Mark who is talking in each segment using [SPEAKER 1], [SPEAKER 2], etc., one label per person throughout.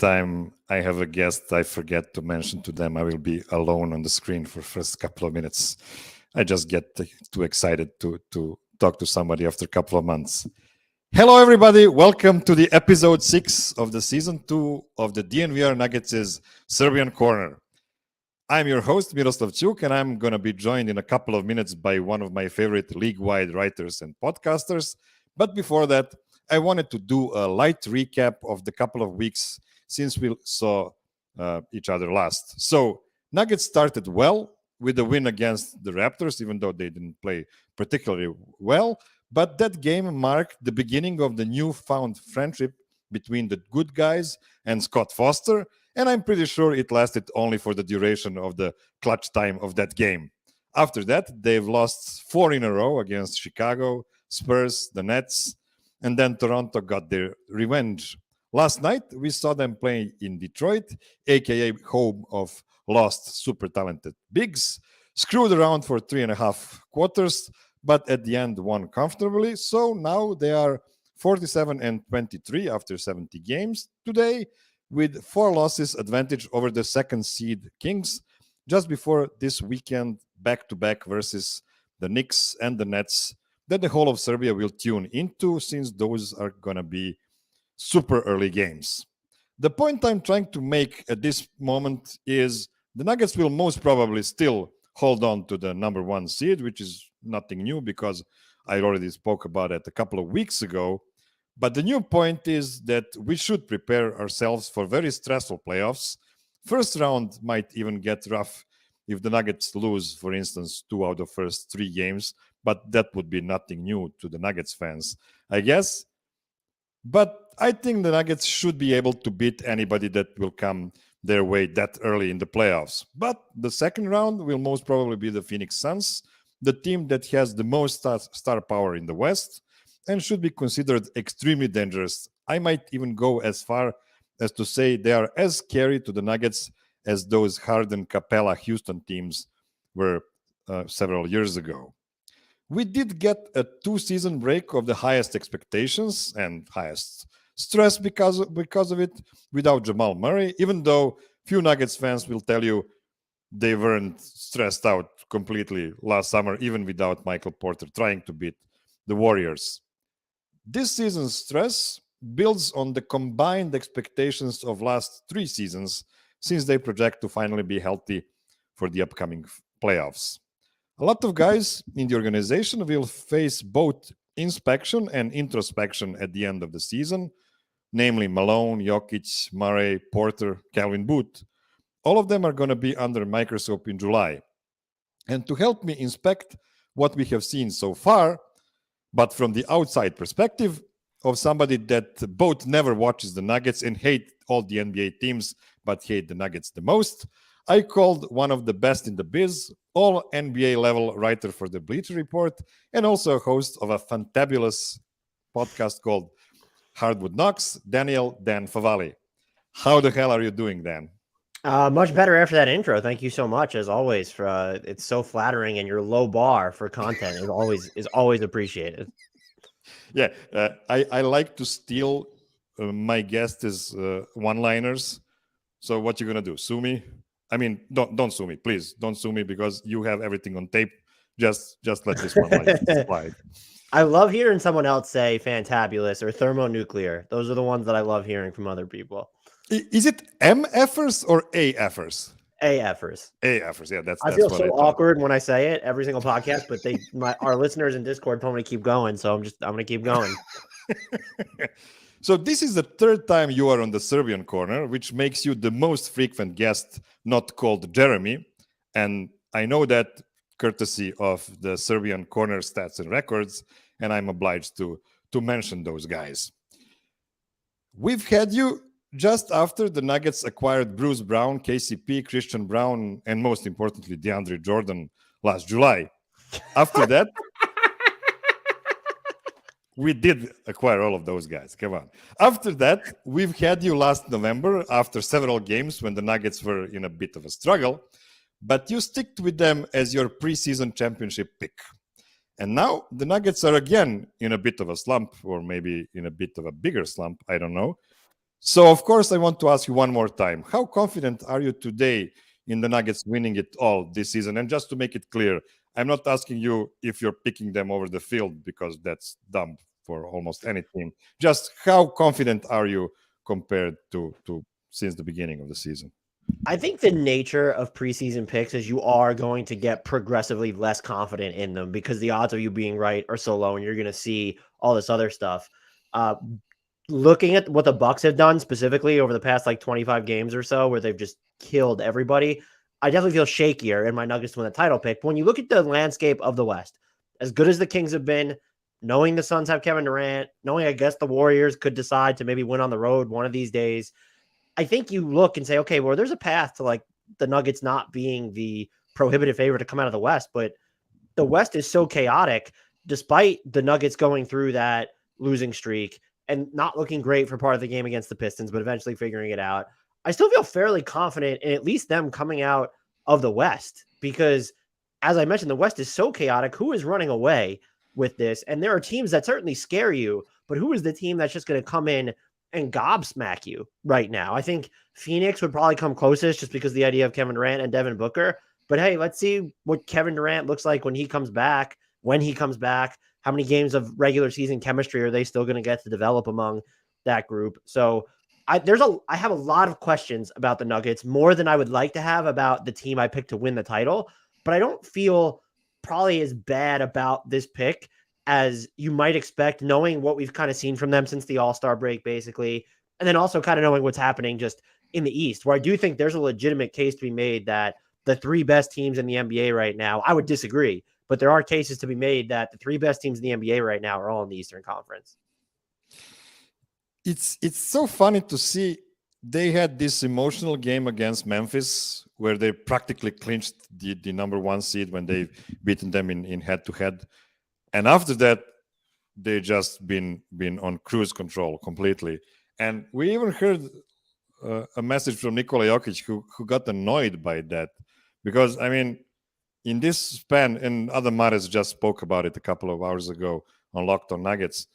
[SPEAKER 1] time I have a guest, I forget to mention to them I will be alone on the screen for first couple of minutes. I just get too excited to talk to somebody after a couple of months. Hello, everybody. Welcome to the episode 6 of the season 2 of the DNVR Nuggets' Serbian Corner. I'm your host, Miroslav, and I'm going to be joined in a couple of minutes by one of my favorite league-wide writers and podcasters. But before that, I wanted to do a light recap of the couple of weeks since we saw each other last. So, Nuggets started well with a win against the Raptors, even though they didn't play particularly well. But that game marked the beginning of the newfound friendship between the good guys and Scott Foster, and I'm pretty sure it lasted only for the duration of the clutch time of that game. After that, they've lost 4 in a row against Chicago, Spurs, the Nets, and then Toronto got their revenge. Last night, we saw them play in Detroit, aka home of lost super talented bigs, screwed around for 3.5 quarters, but at the end won comfortably. So now they are 47-23 after 70 games today, with 4 losses advantage over the second seed Kings, just before this weekend back-to-back versus the Knicks and the Nets that the whole of Serbia will tune into, since those are going to be super early games. The point I'm trying to make at this moment is the Nuggets will most probably still hold on to the number 1 seed, which is nothing new because I already spoke about it a couple of weeks ago. But the new point is that we should prepare ourselves for very stressful playoffs. First round might even get rough if the Nuggets lose, for instance, 2 out of first 3 games, but that would be nothing new to the Nuggets fans, I guess. But I think the Nuggets should be able to beat anybody that will come their way that early in the playoffs. But the second round will most probably be the Phoenix Suns, the team that has the most star power in the West and should be considered extremely dangerous. I might even go as far as to say they are as scary to the Nuggets as those Harden, Capella, Houston teams were several years ago. We did get a 2-season break of the highest expectations and highest stress because of it without Jamal Murray, even though few Nuggets fans will tell you they weren't stressed out completely last summer, even without Michael Porter trying to beat the Warriors. This season's stress builds on the combined expectations of last 3 seasons, since they project to finally be healthy for the upcoming playoffs. A lot of guys in the organization will face both inspection and introspection at the end of the season, namely Malone, Jokic, Murray, Porter, Calvin Booth. All of them are going to be under a microscope in July. And to help me inspect what we have seen so far, but from the outside perspective of somebody that both never watches the Nuggets and hate all the NBA teams, but hate the Nuggets the most, I called one of the best in the biz, all NBA level writer for the Bleacher Report, and also a host of a fantabulous podcast called Hardwood Knocks, Dan Favale. How the hell are you doing, Dan?
[SPEAKER 2] Much better after that intro. Thank you so much, as always. For it's so flattering, and your low bar for content is always appreciated.
[SPEAKER 1] Yeah, I like to steal my guests' one-liners. So what you gonna do? Sue me? I mean, don't sue me, please. Don't sue me because you have everything on tape. Just let this one slide.
[SPEAKER 2] I love hearing someone else say "fantabulous" or "thermonuclear." Those are the ones that I love hearing from other people.
[SPEAKER 1] Is it MFers or AFers?
[SPEAKER 2] AFers.
[SPEAKER 1] AFers, yeah. That's
[SPEAKER 2] I feel
[SPEAKER 1] what
[SPEAKER 2] so
[SPEAKER 1] I
[SPEAKER 2] awkward when I say it every single podcast, but our listeners in Discord told me to keep going, so I'm going to keep going.
[SPEAKER 1] So this is the 3rd time you are on the Serbian Corner, which makes you the most frequent guest not called Jeremy. And I know that courtesy of the Serbian Corner stats and records, and I'm obliged to mention those guys. We've had you just after the Nuggets acquired Bruce Brown, KCP, Christian Brown, and most importantly, DeAndre Jordan last July. After that, we did acquire all of those guys. Come on. After that, we've had you last November after several games when the Nuggets were in a bit of a struggle, but you sticked with them as your preseason championship pick. And now the Nuggets are again in a bit of a slump, or maybe in a bit of a bigger slump. I don't know. So, of course, I want to ask you one more time. How confident are you today in the Nuggets winning it all this season? And just to make it clear, I'm not asking you if you're picking them over the field, because that's dumb for almost any team. Just how confident are you compared to since the beginning of the season?
[SPEAKER 2] I think the nature of preseason picks is you are going to get progressively less confident in them because the odds of you being right are so low, and you're going to see all this other stuff. Uh, Looking at what the Bucks have done specifically over the past like 25 games or so, where they've just killed everybody, I definitely feel shakier in my Nuggets to win the title pick. But when you look at the landscape of the West, as good as the Kings have been, knowing the Suns have Kevin Durant, knowing I guess the Warriors could decide to maybe win on the road one of these days, I think you look and say, okay, well, there's a path to like the Nuggets not being the prohibitive favorite to come out of the West, but the West is so chaotic, despite the Nuggets going through that losing streak and not looking great for part of the game against the Pistons, but eventually figuring it out. I still feel fairly confident in at least them coming out of the West because, as I mentioned, the West is so chaotic. Who is running away with this? And there are teams that certainly scare you, but who is the team that's just going to come in and gobsmack you right now? I think Phoenix would probably come closest just because the idea of Kevin Durant and Devin Booker. But hey, let's see what Kevin Durant looks like when he comes back. How many games of regular season chemistry are they still going to get to develop among that group? So I have a lot of questions about the Nuggets, more than I would like to have about the team I picked to win the title. But I don't feel probably as bad about this pick as you might expect, knowing what we've kind of seen from them since the All-Star break, basically. And then also kind of knowing what's happening just in the East, where I do think there's a legitimate case to be made that the three best teams in the NBA right now, I would disagree, but there are cases to be made that the three best teams in the NBA right now are all in the Eastern Conference.
[SPEAKER 1] It's so funny to see they had this emotional game against Memphis where they practically clinched the number one seed when they've beaten them in head-to-head. And after that, they just been on cruise control completely. And we even heard a message from Nikola Jokic who got annoyed by that. Because, I mean, in this span, and other Mares just spoke about it a couple of hours ago on Locked On Nuggets,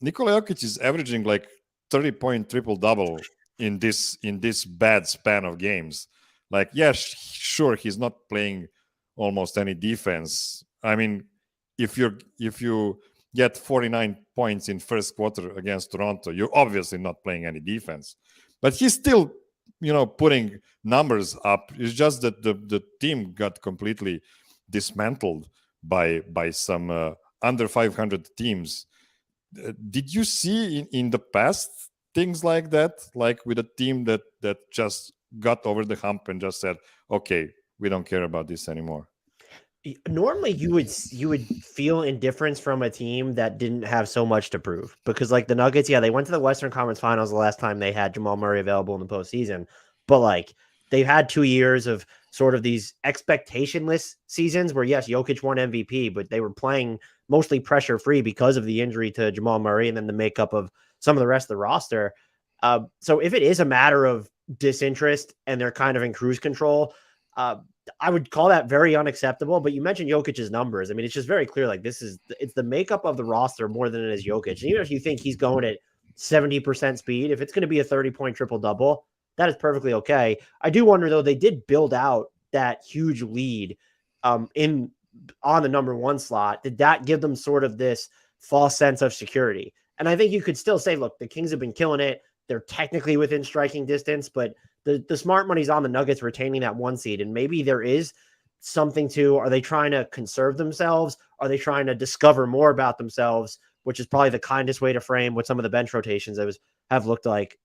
[SPEAKER 1] Nikola Jokic is averaging like 30-point triple-double in this bad span of games. Like, yeah, sure, he's not playing almost any defense. I mean, if you get 49 points in first quarter against Toronto, you're obviously not playing any defense. But he's still, putting numbers up. It's just that the team got completely dismantled by some under 500 teams. Did you see in the past things like that, like with a team that just got over the hump and just said, okay, we don't care about this anymore?
[SPEAKER 2] Normally you would feel indifference from a team that didn't have so much to prove, because like the Nuggets, yeah, they went to the Western Conference Finals the last time they had Jamal Murray available in the postseason, but like they've had 2 years of sort of these expectationless seasons where, yes, Jokic won MVP, but they were playing mostly pressure free because of the injury to Jamal Murray and then the makeup of some of the rest of the roster. So if it is a matter of disinterest and they're kind of in cruise control, I would call that very unacceptable. But you mentioned Jokic's numbers. I mean, it's just very clear. Like it's the makeup of the roster more than it is Jokic. And even if you think he's going at 70% speed, if it's going to be a 30-point triple-double, that is perfectly okay. I do wonder, though, they did build out that huge lead on the number one slot. Did that give them sort of this false sense of security? And I think you could still say, look, the Kings have been killing it. They're technically within striking distance, but the smart money's on the Nuggets retaining that one seed. And maybe there is something to, are they trying to conserve themselves? Are they trying to discover more about themselves, which is probably the kindest way to frame what some of the bench rotations have looked like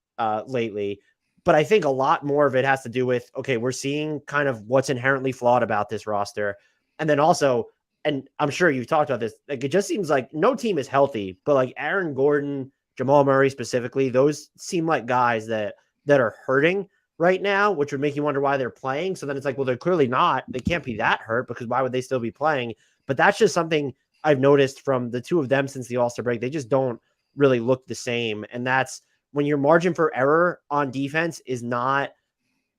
[SPEAKER 2] lately. But I think a lot more of it has to do with, okay, we're seeing kind of what's inherently flawed about this roster. And then also, and I'm sure you've talked about this, like it just seems like no team is healthy, but like Aaron Gordon, Jamal Murray specifically, those seem like guys that are hurting right now, which would make you wonder why they're playing. So then it's like, well, they're clearly not. They can't be that hurt because why would they still be playing? But that's just something I've noticed from the two of them since the All-Star break. They just don't really look the same. And that's when your margin for error on defense is not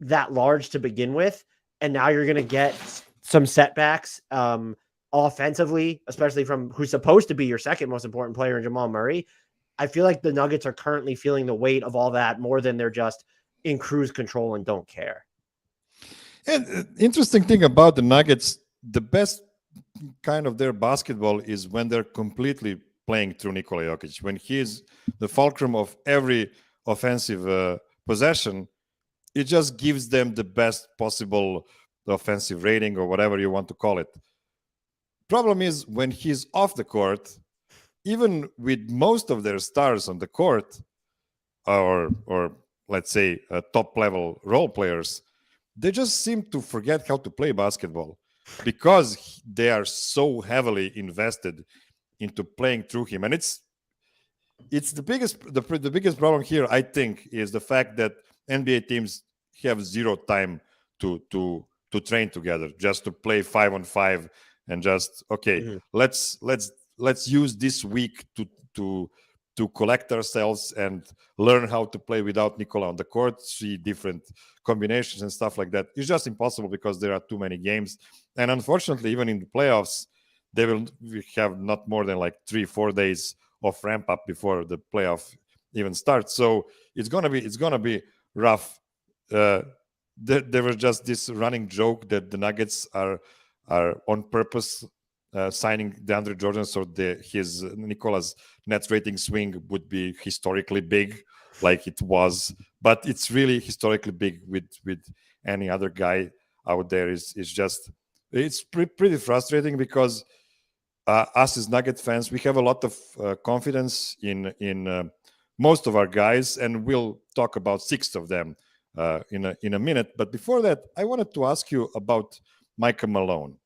[SPEAKER 2] that large to begin with. And now you're going to get some setbacks offensively, especially from who's supposed to be your second most important player in Jamal Murray. I feel like the Nuggets are currently feeling the weight of all that more than they're just in cruise control and don't care.
[SPEAKER 1] And interesting thing about the Nuggets, the best kind of their basketball is when they're completely playing through Nikola Jokic. When he is the fulcrum of every offensive possession, it just gives them the best possible offensive rating or whatever you want to call it. Problem is when he's off the court, even with most of their stars on the court, or let's say top level role players, they just seem to forget how to play basketball because they are so heavily invested into playing through him. And it's the biggest problem here, I think, is the fact that NBA teams have zero time to train together, just to play 5-on-5 and just let's use this week to collect ourselves and learn how to play without Nikola on the court, see different combinations and stuff like that. It's just impossible because there are too many games. And unfortunately, even in the playoffs, we have not more than like 3-4 days of ramp up before the playoff even starts. So it's gonna be rough. There was just this running joke that the Nuggets are on purpose signing DeAndre Jordan so his Nikola's net rating swing would be historically big, like it was, but it's really historically big with any other guy out there. It's pretty frustrating because us as Nugget fans, we have a lot of confidence in most of our guys, and we'll talk about 6 of them in a minute. But before that, I wanted to ask you about Michael Malone.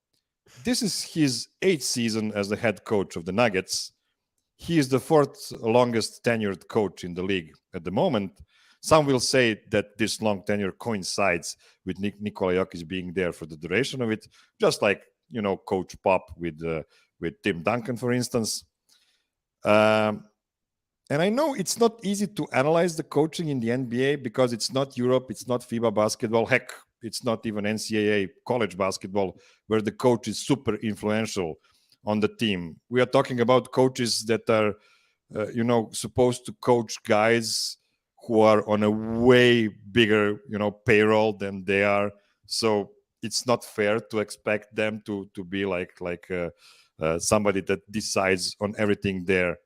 [SPEAKER 1] This is his 8th season as the head coach of the Nuggets. He is the 4th longest tenured coach in the league at the moment. Some will say that this long tenure coincides with Nikola Jokic being there for the duration of it, just like, Coach Pop with Tim Duncan, for instance. And I know it's not easy to analyze the coaching in the NBA because it's not Europe, it's not FIBA basketball. Heck, it's not even NCAA college basketball where the coach is super influential on the team. We are talking about coaches that are, supposed to coach guys who are on a way bigger, payroll than they are. So it's not fair to expect them to be like somebody that decides on everything there.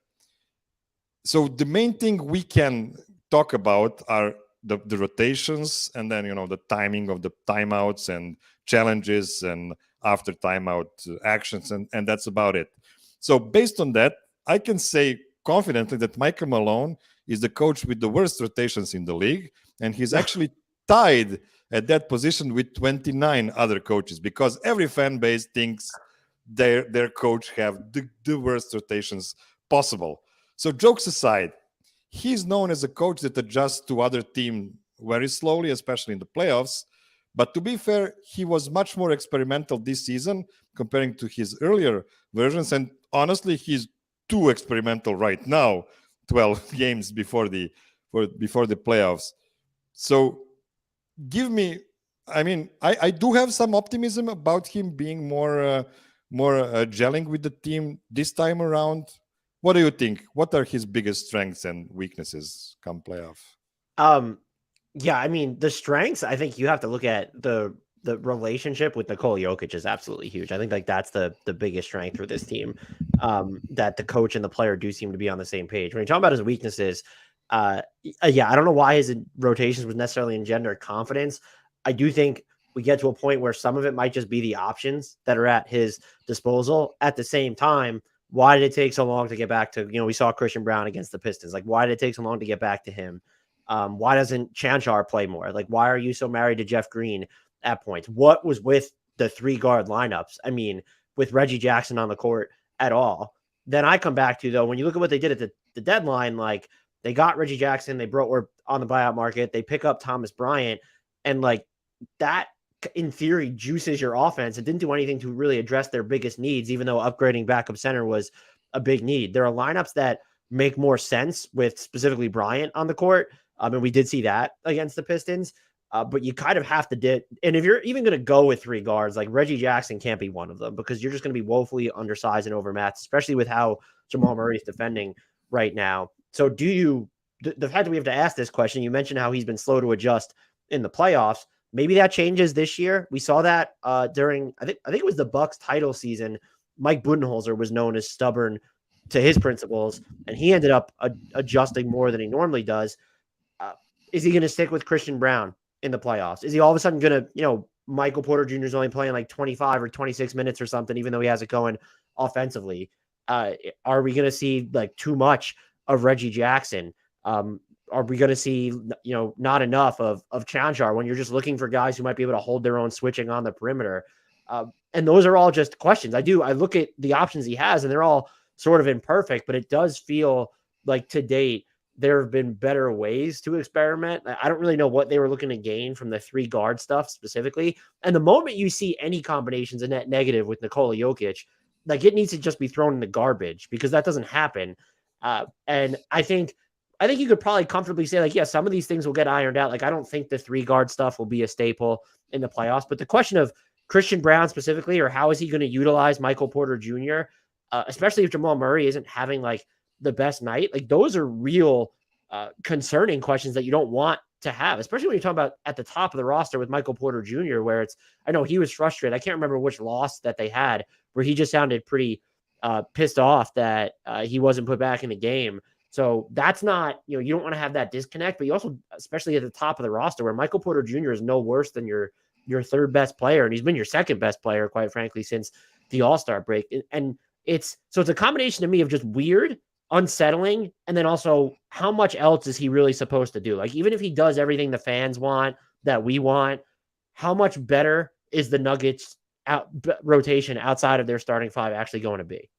[SPEAKER 1] So the main thing we can talk about are the rotations, and then the timing of the timeouts and challenges and after timeout actions, and that's about it. So based on that, I can say confidently that Michael Malone is the coach with the worst rotations in the league, and he's actually tied at that position with 29 other coaches because every fan base thinks their coach have the worst rotations possible. So jokes aside, he's known as a coach that adjusts to other teams very slowly, especially in the playoffs. But to be fair, he was much more experimental this season comparing to his earlier versions. And honestly, he's too experimental right now, 12 games before the playoffs. So I do have some optimism about him being more gelling with the team this time around. What do you think? What are his biggest strengths and weaknesses come playoff?
[SPEAKER 2] Yeah, I mean, the strengths, I think you have to look at the relationship with Nikola Jokic is absolutely huge. I think like that's the biggest strength for this team, that the coach and the player do seem to be on the same page. When you're talking about his weaknesses, I don't know why his rotations would necessarily engender confidence. I do think we get to a point where some of it might just be the options that are at his disposal. At the same time, why did it take so long to get back to, we saw Christian Brown against the Pistons. Like, why did it take so long to get back to him? Why doesn't Chanchar play more? Like, why are you so married to Jeff Green at points? What was with the 3-guard lineups? I mean, with Reggie Jackson on the court at all. Then I come back to, though, when you look at what they did at the deadline, like they got Reggie Jackson, were on the buyout market, they pick up Thomas Bryant, and like that in theory juices your offense. It didn't do anything to really address their biggest needs, even though upgrading backup center was a big need. There are lineups that make more sense with specifically Bryant on the court. And we did see that against the Pistons. But you kind of have to and if you're even going to go with 3 guards, like Reggie Jackson can't be one of them because you're just going to be woefully undersized and overmatched, especially with how Jamal Murray is defending right now. So the fact that we have to ask this question, you mentioned how he's been slow to adjust in the playoffs. Maybe that changes this year. We saw that during, I think it was the Bucks title season. Mike Budenholzer was known as stubborn to his principles, and he ended up adjusting more than he normally does. Is he going to stick with Christian Brown in the playoffs? Is he all of a sudden going to, Michael Porter Jr. is only playing like 25 or 26 minutes or something, even though he has it going offensively? Are we going to see like too much of Reggie Jackson? Are we going to see, not enough of Chanchar when you're just looking for guys who might be able to hold their own switching on the perimeter? And those are all just questions. I look at the options he has, and they're all sort of imperfect, but it does feel like to date, there have been better ways to experiment. I don't really know what they were looking to gain from the 3 guard stuff specifically. And the moment you see any combinations a net negative with Nikola Jokic, like it needs to just be thrown in the garbage, because that doesn't happen. And I think you could probably comfortably say, like, yeah, some of these things will get ironed out. Like, I don't think the 3 guard stuff will be a staple in the playoffs, but the question of Christian Brown specifically, or how is he going to utilize Michael Porter Jr., especially if Jamal Murray isn't having like the best night, like those are real concerning questions that you don't want to have, especially when you're talking about at the top of the roster with Michael Porter Jr., where I know he was frustrated. I can't remember which loss that they had, where he just sounded pretty pissed off that he wasn't put back in the game. So that's not, you don't want to have that disconnect, but you also, especially at the top of the roster, where Michael Porter Jr. is no worse than your third best player, and he's been your second best player, quite frankly, since the All-Star break. And it's a combination to me of just weird, unsettling, and then also how much else is he really supposed to do? Like, even if he does everything the fans want, that we want, how much better is the Nuggets rotation outside of their starting 5 actually going to be?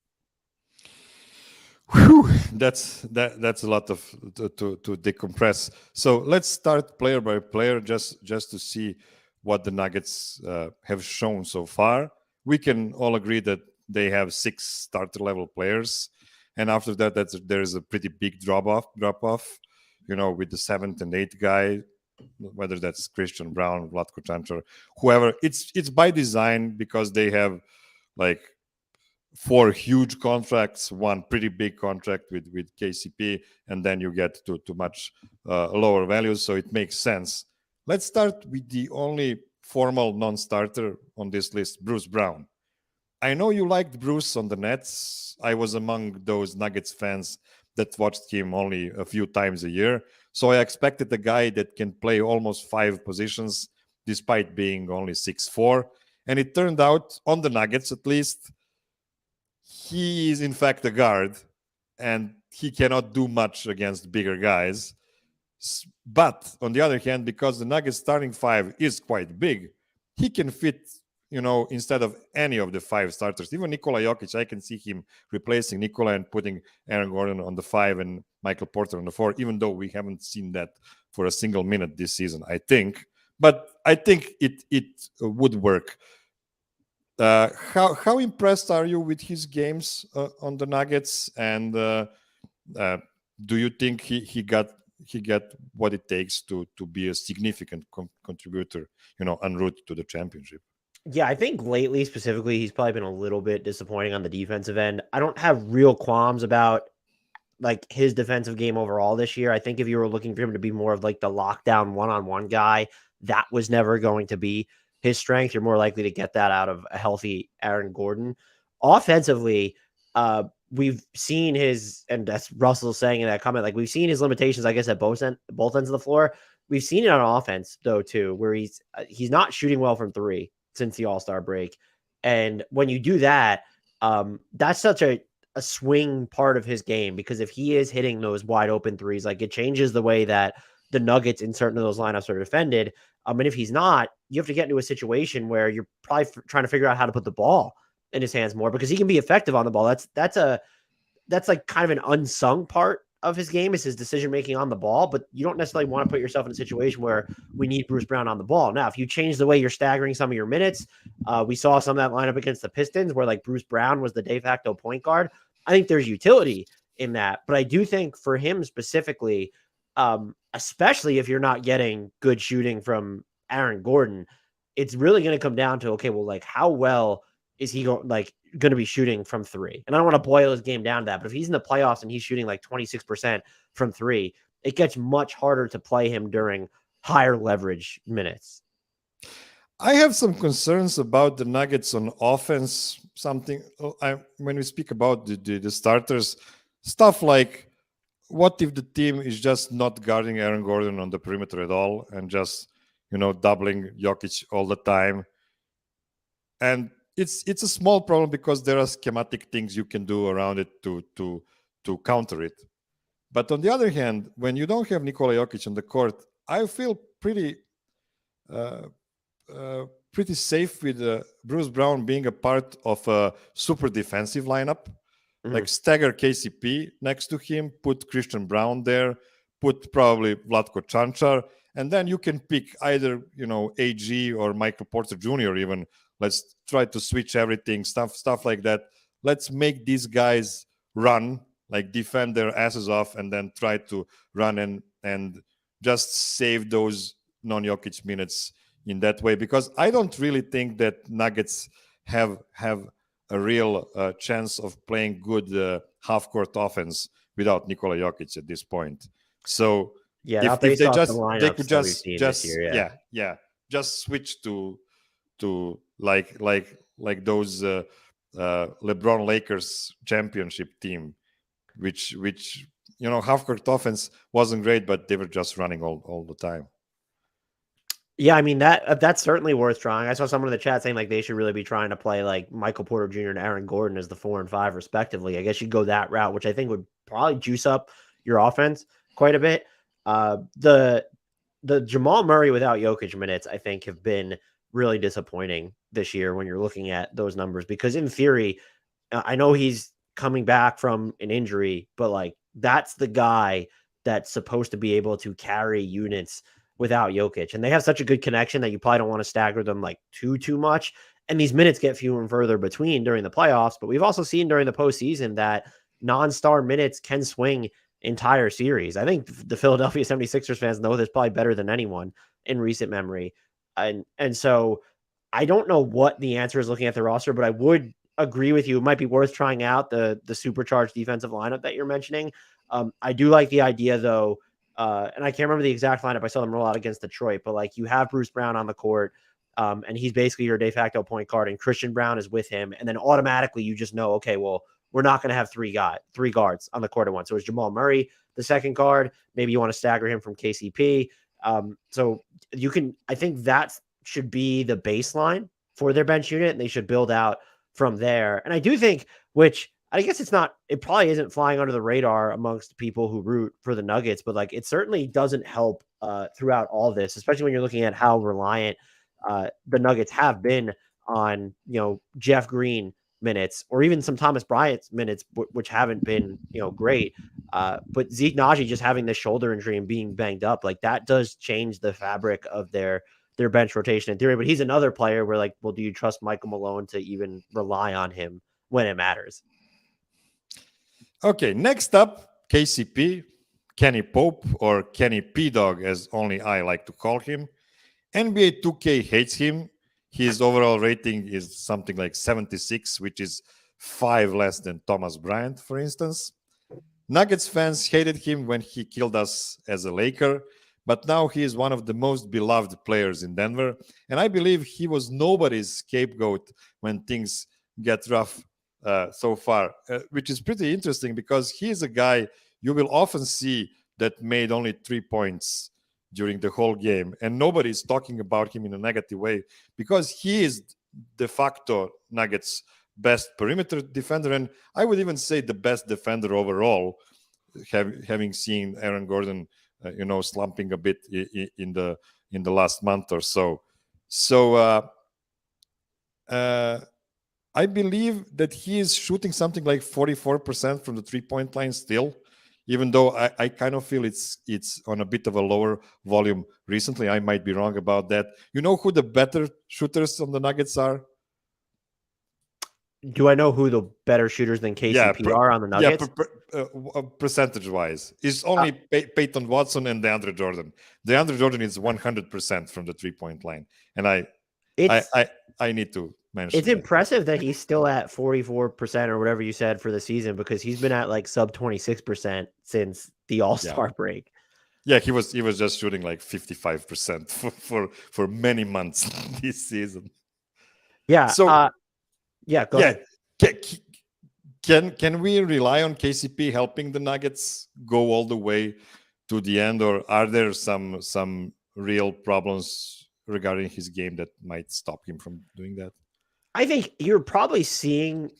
[SPEAKER 1] Whew, that's a lot of to decompress. So let's start player by player, just to see what the Nuggets have shown so far. We can all agree that they have 6 starter level players, and after that, there's a pretty big drop off. With the 7th and 8th guy, whether that's Christian Brown, Vlatko Čančar, whoever. It's by design, because they have like 4 huge contracts, 1 pretty big contract with KCP, and then you get to much lower values. So it makes sense. Let's start with the only formal non-starter on this list, Bruce Brown. I know you liked Bruce on the Nets. I was among those Nuggets fans that watched him only a few times a year. So I expected a guy that can play almost 5 positions despite being only 6'4". And it turned out, on the Nuggets at least, he is in fact a guard, and he cannot do much against bigger guys. But on the other hand, because the Nuggets starting 5 is quite big, he can fit, instead of any of the 5 starters, even Nikola Jokic, I can see him replacing Nikola and putting Aaron Gordon on the 5 and Michael Porter on the 4, even though we haven't seen that for a single minute this season, I think. But I think it would work. How impressed are you with his games on the Nuggets? And do you think he got what it takes to be a significant contributor, en route to the championship?
[SPEAKER 2] Yeah, I think lately specifically, he's probably been a little bit disappointing on the defensive end. I don't have real qualms about like his defensive game overall this year. I think if you were looking for him to be more of like the lockdown one-on-one guy, that was never going to be his strength. You're more likely to get that out of a healthy Aaron Gordon. Offensively, we've seen his, and that's Russell saying in that comment, like we've seen his limitations, I guess, at both ends of the floor. We've seen it on offense though too, where he's not shooting well from 3 since the All-Star break. And when you do that, that's such a swing part of his game, because if he is hitting those wide open threes, like it changes the way that the Nuggets in certain of those lineups are defended. And if he's not, you have to get into a situation where you're probably trying to figure out how to put the ball in his hands more, because he can be effective on the ball. That's like kind of an unsung part of his game, is his decision-making on the ball, but you don't necessarily want to put yourself in a situation where we need Bruce Brown on the ball. Now, if you change the way you're staggering some of your minutes, we saw some of that lineup against the Pistons where like Bruce Brown was the de facto point guard. I think there's utility in that, but I do think for him specifically, especially if you're not getting good shooting from Aaron Gordon, it's really going to come down to, okay, well, like how well is he going to be shooting from three? And I don't want to boil his game down to that, but if he's in the playoffs and he's shooting like 26% from three, it gets much harder to play him during higher leverage minutes.
[SPEAKER 1] I have some concerns about the Nuggets on offense. When we speak about the starters, stuff like, what if the team is just not guarding Aaron Gordon on the perimeter at all and just, doubling Jokic all the time? And it's a small problem because there are schematic things you can do around it to counter it. But on the other hand, when you don't have Nikola Jokic on the court, I feel pretty safe with Bruce Brown being a part of a super defensive lineup. Like stagger KCP next to him, put Christian Brown there, put probably Vlatko Čančar, and then you can pick either, AG or Michael Porter Jr. even. Let's try to switch everything, stuff like that. Let's make these guys run, like defend their asses off, and then try to run and just save those non-Jokic minutes in that way. Because I don't really think that Nuggets have a real chance of playing good half-court offense without Nikola Jokic at this point. So if they could just switch to like those LeBron Lakers championship team, which half-court offense wasn't great, but they were just running all the time.
[SPEAKER 2] Yeah, I mean, that's certainly worth trying. I saw someone in the chat saying like they should really be trying to play like Michael Porter Jr. and Aaron Gordon as the 4 and 5 respectively. I guess you'd go that route, which I think would probably juice up your offense quite a bit. The Jamal Murray without Jokic minutes, I think, have been really disappointing this year when you're looking at those numbers, because in theory, I know he's coming back from an injury, but like that's the guy that's supposed to be able to carry units without Jokic. And they have such a good connection that you probably don't want to stagger them like too much. And these minutes get fewer and further between during the playoffs. But we've also seen during the postseason that non-star minutes can swing entire series. I think the Philadelphia 76ers fans know this probably better than anyone in recent memory. And so I don't know what the answer is looking at the roster, but I would agree with you. It might be worth trying out the supercharged defensive lineup that you're mentioning. I do like the idea though. And I can't remember the exact lineup. I saw them roll out against Detroit, but like you have Bruce Brown on the court, and he's basically your de facto point guard, and Christian Brown is with him. And then automatically you just know, okay, well, we're not going to have three guards on the court at once. So it's Jamal Murray, the second guard. Maybe you want to stagger him from KCP. So you can, I think that should be the baseline for their bench unit, and they should build out from there. And I do think, which I guess it probably isn't flying under the radar amongst people who root for the Nuggets, but like it certainly doesn't help throughout all this, especially when you're looking at how reliant the Nuggets have been on, Jeff Green minutes, or even some Thomas Bryant's minutes, which haven't been, great. But Zeke Naji just having this shoulder injury and being banged up, like that does change the fabric of their bench rotation in theory. But he's another player where like, well, do you trust Michael Malone to even rely on him when it matters?
[SPEAKER 1] Okay, next up, KCP, Kenny Pope, or Kenny P-Dog, as only I like to call him. NBA 2K hates him. His overall rating is something like 76, which is 5 less than Thomas Bryant, for instance. Nuggets fans hated him when he killed us as a Laker, but now he is one of the most beloved players in Denver. And I believe he was nobody's scapegoat when things get rough so far, which is pretty interesting because he is a guy you will often see that made only 3 points during the whole game, and nobody is talking about him in a negative way because he is de facto Nuggets' best perimeter defender, and I would even say the best defender overall, having seen Aaron Gordon, slumping a bit in the last month or so. So I believe that he is shooting something like 44% from the 3-point line still, even though I kind of feel it's on a bit of a lower volume recently. I might be wrong about that. You know who the better shooters on the Nuggets are?
[SPEAKER 2] Do I know who the better shooters than KCP are on the Nuggets?
[SPEAKER 1] Yeah, percentage-wise. It's only Peyton Watson and DeAndre Jordan. DeAndre Jordan is 100% from the 3-point line. And I need to mention
[SPEAKER 2] It's
[SPEAKER 1] that.
[SPEAKER 2] impressive that he's still at 44% or whatever you said for the season, because he's been at like sub 26% since the All-Star break.
[SPEAKER 1] Yeah, he was just shooting like 55% for many months this season.
[SPEAKER 2] Yeah.
[SPEAKER 1] So
[SPEAKER 2] go ahead.
[SPEAKER 1] Can we rely on KCP helping the Nuggets go all the way to the end, or are there some real problems regarding his game that might stop him from doing that?
[SPEAKER 2] I think you're probably seeing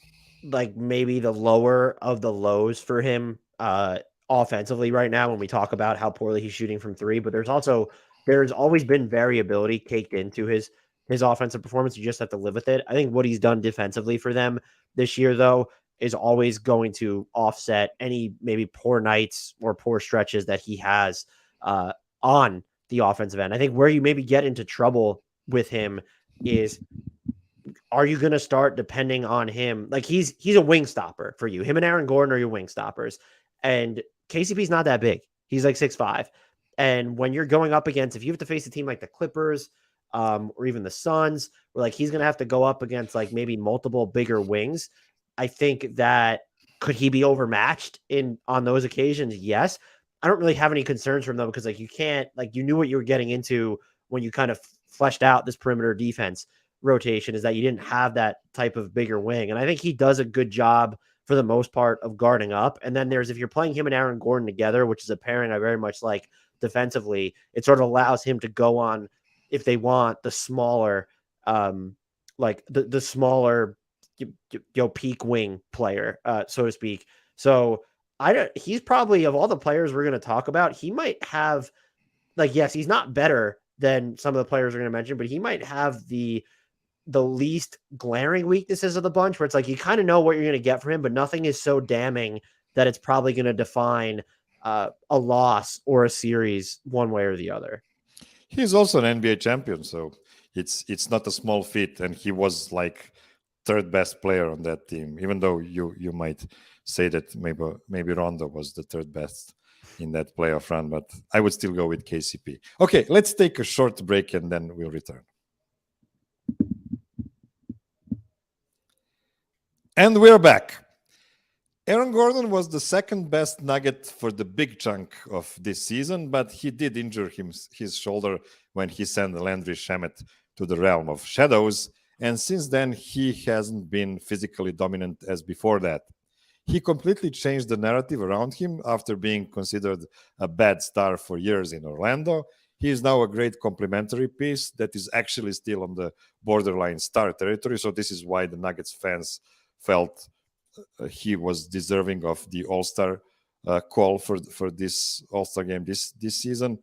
[SPEAKER 2] like maybe the lower of the lows for him offensively right now when we talk about how poorly he's shooting from three, but there's always been variability caked into his offensive performance. You just have to live with it. I think what he's done defensively for them this year, though, is always going to offset any maybe poor nights or poor stretches that he has on the offensive end. I think where you maybe get into trouble with him is, are you going to start depending on him? Like he's a wing stopper for you. Him and Aaron Gordon are your wing stoppers. And KCP's not that big. He's like 6'5". And when you're going up against, if you have to face a team like the Clippers or even the Suns, where like he's going to have to go up against like maybe multiple bigger wings, I think that could he be overmatched on those occasions? Yes. I don't really have any concerns from them because like you can't, like you knew what you were getting into when you kind of fleshed out this perimeter defense rotation, is that you didn't have that type of bigger wing. And I think he does a good job for the most part of guarding up. And then if you're playing him and Aaron Gordon together, which is a pairing I very much like defensively, it sort of allows him to go on, if they want, the smaller, like the smaller, peak wing player, so to speak. So he's probably, of all the players we're going to talk about, he might have, like, yes, he's not better than some of the players we're going to mention, but he might have the least glaring weaknesses of the bunch, where it's like you kind of know what you're going to get from him, but nothing is so damning that it's probably going to define a loss or a series one way or the other.
[SPEAKER 1] He's also an NBA champion, so it's not a small feat, and he was like third best player on that team, even though you might say that maybe Rondo was the third best in that playoff run, but I would still go with KCP. Okay, let's take a short break and then we'll return. And we're back. Aaron Gordon was the second best Nugget for the big chunk of this season, but he did injure his shoulder when he sent Landry Shamet to the realm of shadows, and since then he hasn't been physically dominant as before that. He completely changed the narrative around him after being considered a bad star for years in Orlando. He is now a great complementary piece that is actually still on the borderline star territory, so this is why the Nuggets fans felt he was deserving of the All-Star call for this All-Star game this season.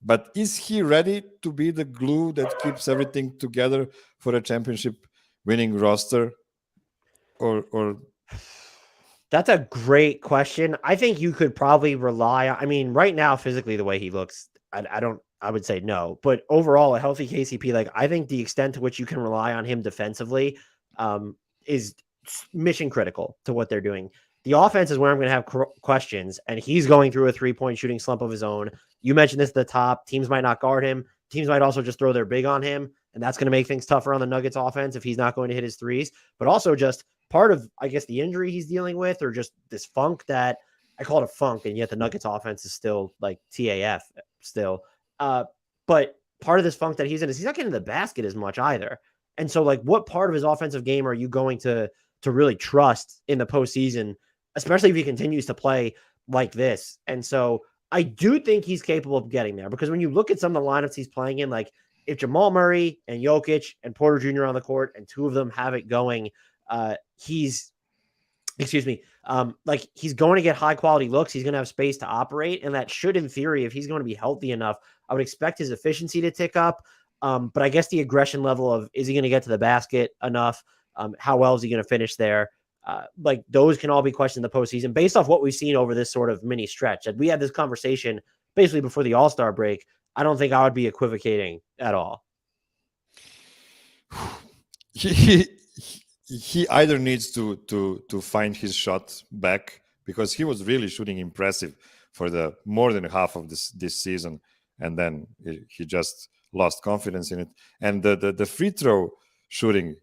[SPEAKER 1] But is he ready to be the glue that keeps everything together for a championship-winning roster? Or
[SPEAKER 2] that's a great question. I think you could probably rely on, I mean, right now, physically, the way he looks, I would say no. But overall, a healthy KCP, like I think the extent to which you can rely on him defensively is mission critical to what they're doing. The offense is where I'm going to have questions, and he's going through a 3-point shooting slump of his own. You mentioned this at the top. Teams might not guard him. Teams might also just throw their big on him, and that's going to make things tougher on the Nuggets offense if he's not going to hit his threes. But also just part of, I guess, the injury he's dealing with, or just this funk that I call it a funk, and yet the Nuggets offense is still like TAF still. But part of this funk that he's in is he's not getting to the basket as much either. And so, like, what part of his offensive game are you going to really trust in the postseason, especially if he continues to play like this? And so I do think he's capable of getting there, because when you look at some of the lineups he's playing in, like if Jamal Murray and Jokic and Porter Jr. on the court and two of them have it going, like he's going to get high quality looks. He's going to have space to operate. And that should, in theory, if he's going to be healthy enough, I would expect his efficiency to tick up. But I guess the aggression level of, is he going to get to the basket enough? How well is he going to finish there? Like those can all be questioned in the postseason based off what we've seen over this sort of mini stretch. And we had this conversation basically before the All-Star break. I don't think I would be equivocating at all.
[SPEAKER 1] He either needs to find his shot back, because he was really shooting impressive for the more than half of this season, and then he just lost confidence in it. And the free throw shooting,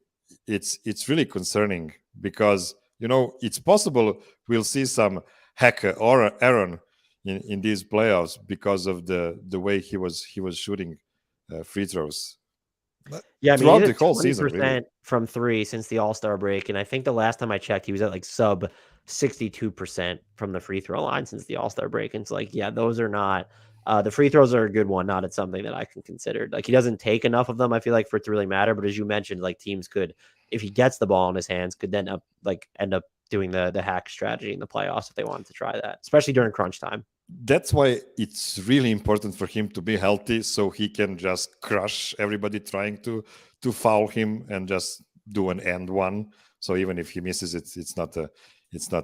[SPEAKER 1] it's really concerning because it's possible we'll see some hacker or Aaron in these playoffs because of the way he was shooting free throws.
[SPEAKER 2] Yeah, I mean,
[SPEAKER 1] Throughout
[SPEAKER 2] he's
[SPEAKER 1] the
[SPEAKER 2] at
[SPEAKER 1] whole
[SPEAKER 2] 20%
[SPEAKER 1] season, really.
[SPEAKER 2] from three since the All-Star break. And I think the last time I checked, he was at like sub 62% from the free throw line since the All-Star break. And it's like, yeah, those are not the free throws are a good one, not it's something that I can consider. Like he doesn't take enough of them, I feel like, for it to really matter. But as you mentioned, like teams could, if he gets the ball in his hands, could then end up doing the hack strategy in the playoffs if they wanted to try that, especially during crunch time.
[SPEAKER 1] That's why it's really important for him to be healthy so he can just crush everybody trying to foul him and just do an end one. So even if he misses it, it's not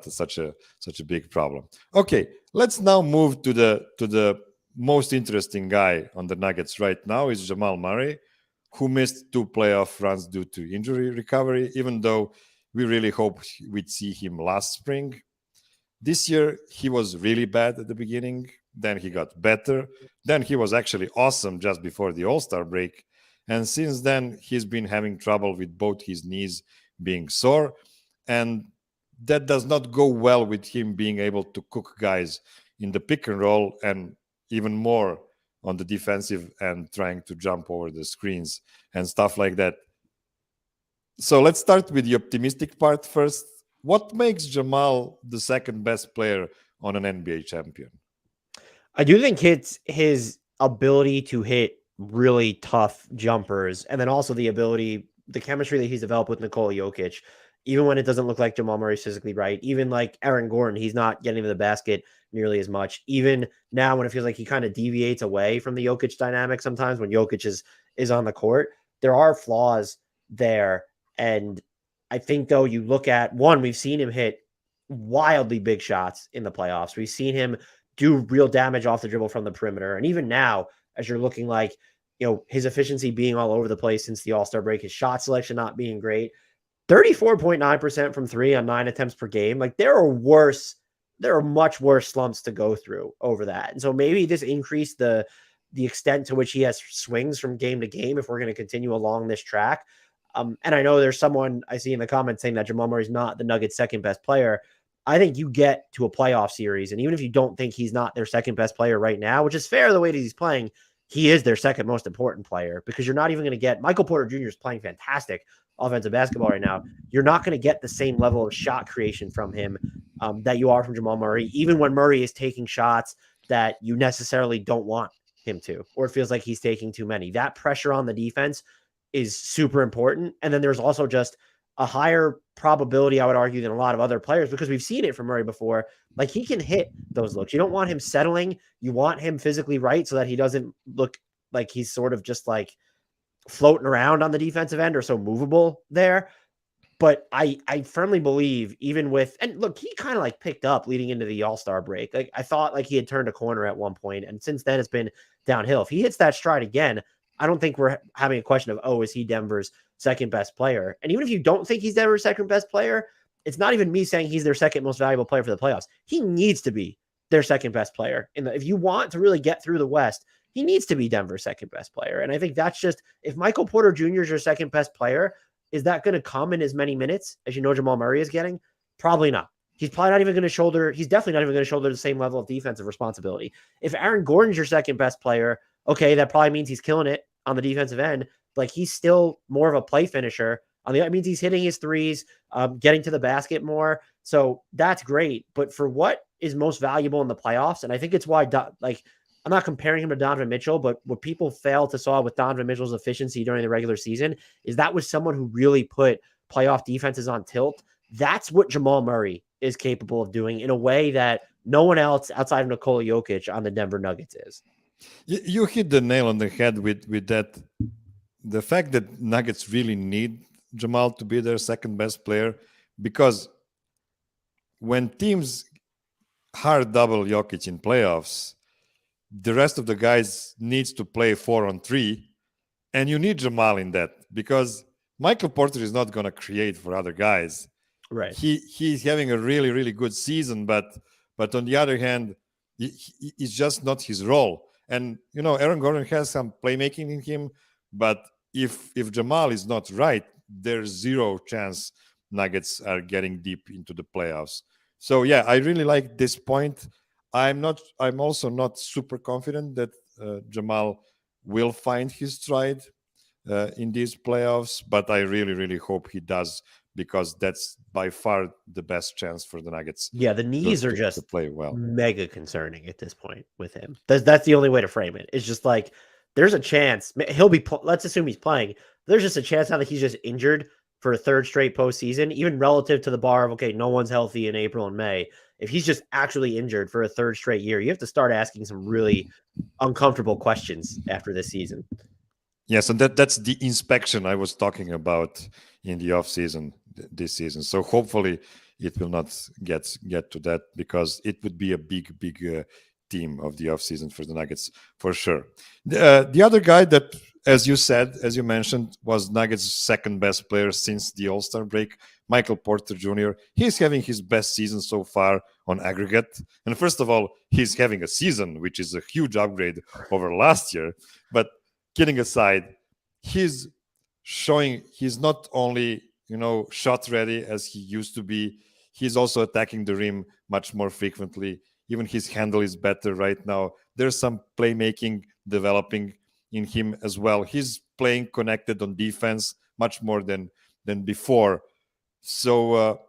[SPEAKER 1] such a big problem. Okay, let's now move to the most interesting guy on the Nuggets right now is Jamal Murray, who missed 2 playoff runs due to injury recovery, even though we really hoped we'd see him last spring. This year, he was really bad at the beginning. Then he got better. Then he was actually awesome just before the All-Star break. And since then, he's been having trouble with both his knees being sore. And that does not go well with him being able to cook guys in the pick and roll and even more on the defensive end, trying to jump over the screens and stuff like that. So let's start with the optimistic part first. What makes Jamal the second best player on an NBA champion?
[SPEAKER 2] I do think it's his ability to hit really tough jumpers, and then also the chemistry that he's developed with Nikola Jokic, even when it doesn't look like Jamal Murray's physically right, even like Aaron Gordon, he's not getting to the basket nearly as much. Even now when it feels like he kind of deviates away from the Jokic dynamic sometimes when Jokic is on the court, there are flaws there. And I think, though, you look at one, we've seen him hit wildly big shots in the playoffs. We've seen him do real damage off the dribble from the perimeter. And even now, as you're looking like, his efficiency being all over the place since the All-Star break, his shot selection not being great, 34.9% from 3 on 9 attempts per game. Like there are much worse slumps to go through over that. And so maybe this increased the extent to which he has swings from game to game if we're going to continue along this track. And I know there's someone I see in the comments saying that Jamal Murray's not the Nuggets' second best player. I think you get to a playoff series, and even if you don't think he's not their second best player right now, which is fair the way that he's playing, he is their second most important player because you're not even going to get Michael Porter Jr. is playing fantastic offensive basketball right now. You're not going to get the same level of shot creation from him that you are from Jamal Murray, even when Murray is taking shots that you necessarily don't want him to, or it feels like he's taking too many. That pressure on the defense is super important. And then there's also just a higher probability, I would argue, than a lot of other players because we've seen it from Murray before. Like he can hit those looks. You don't want him settling. You want him physically right so that he doesn't look like he's sort of just like floating around on the defensive end or so movable there. But I firmly believe even with, and look, he kind of like picked up leading into the All-Star break. Like I thought like he had turned a corner at one point, and since then it's been downhill. If he hits that stride again, I don't think we're having a question of, oh, is he Denver's second best player? And even if you don't think he's Denver's second best player, it's not even me saying he's their second most valuable player for the playoffs. He needs to be their second best player. If you want to really get through the West, he needs to be Denver's second best player. And I think that's just, if Michael Porter Jr. is your second best player, is that going to come in as many minutes as Jamal Murray is getting? Probably not. He's probably not even going to shoulder. He's definitely not even going to shoulder the same level of defensive responsibility. If Aaron Gordon's your second best player, okay, that probably means he's killing it on the defensive end. Like he's still more of a play finisher. That means he's hitting his threes, getting to the basket more. So that's great. But for what is most valuable in the playoffs, and I think it's why, I'm not comparing him to Donovan Mitchell, but what people fail to saw with Donovan Mitchell's efficiency during the regular season is that was someone who really put playoff defenses on tilt. That's what Jamal Murray is capable of doing in a way that no one else outside of Nikola Jokic on the Denver Nuggets is.
[SPEAKER 1] You hit the nail on the head with that. The fact that Nuggets really need Jamal to be their second best player, because when teams hard double Jokic in playoffs, the rest of the guys needs to play 4-on-3, and you need Jamal in that because Michael Porter is not going to create for other guys.
[SPEAKER 2] Right.
[SPEAKER 1] He's having a really, really good season, but on the other hand, it's just not his role. And Aaron Gordon has some playmaking in him, but if Jamal is not right, there's zero chance Nuggets are getting deep into the playoffs. So yeah, I really like this point. I'm also not super confident that Jamal will find his stride in these playoffs, but I really, really hope he does, because that's by far the best chance for the Nuggets.
[SPEAKER 2] Yeah, the knees are
[SPEAKER 1] to
[SPEAKER 2] just
[SPEAKER 1] play well.
[SPEAKER 2] Mega concerning at this point with him. That's the only way to frame it. It's just like there's a chance he'll be. Let's assume he's playing. There's just a chance now that he's just injured for a third straight postseason, even relative to the bar of okay, no one's healthy in April and May. If he's just actually injured for a third straight year, you have to start asking some really uncomfortable questions after this season.
[SPEAKER 1] Yes, and that's the inspection I was talking about in the off season this season. So hopefully it will not get to that, because it would be a big theme of the off season for the Nuggets for sure. The other guy that, as you mentioned, was Nuggets' second best player since the All-Star break, Michael Porter Jr. He's having his best season so far on aggregate. And first of all, he's having a season, which is a huge upgrade over last year. But kidding aside, he's showing he's not only, shot ready as he used to be, he's also attacking the rim much more frequently. Even his handle is better right now. There's some playmaking developing in him as well. He's playing connected on defense much more than before. So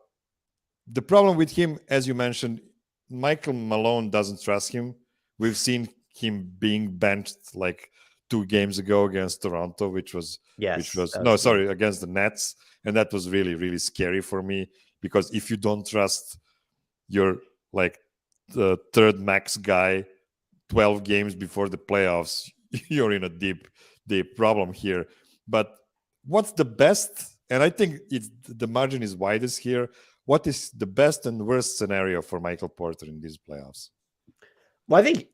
[SPEAKER 1] the problem with him, as you mentioned, Michael Malone doesn't trust him. We've seen him being benched like 2 games ago against Toronto, against the Nets, and that was really, really scary for me, because if you don't trust your like the third max guy 12 games before the playoffs, you're in a deep problem here. But what's the best? And I think the margin is widest here. What is the best and worst scenario for Michael Porter in these playoffs?
[SPEAKER 2] Well, I think